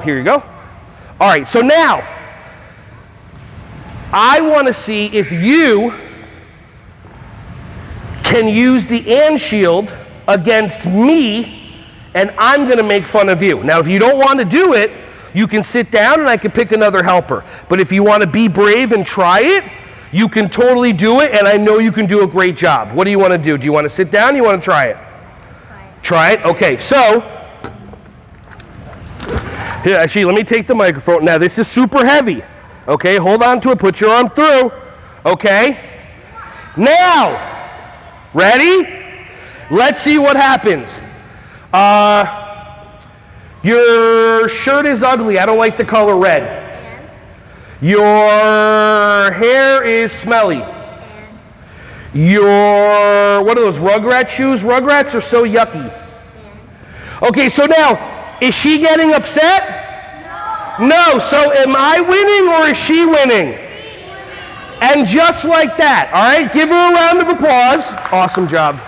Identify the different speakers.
Speaker 1: Here you go. All right, so now, I want to see if you can use the and shield against me, and I'm going to make fun of you. Now, if you don't want to do it, you can sit down and I can pick another helper. But if you want to be brave and try it, you can totally do it, and I know you can do a great job. What do you want to do? Do you want to sit down or you want to try it? Try it? Okay, so, here, actually, let me take the microphone. Now, this is super heavy. Okay, hold on to it, put your arm through. Okay? Now, ready? Let's see what happens. Your shirt is ugly. I don't like the color red. And? Your hair is smelly. And? Your, what are those, Rugrat shoes? Rugrats are so yucky. And? Okay, so now, is she getting upset? No. No, so am I winning or is she winning? And just like that, all right? Give her a round of applause. Awesome job.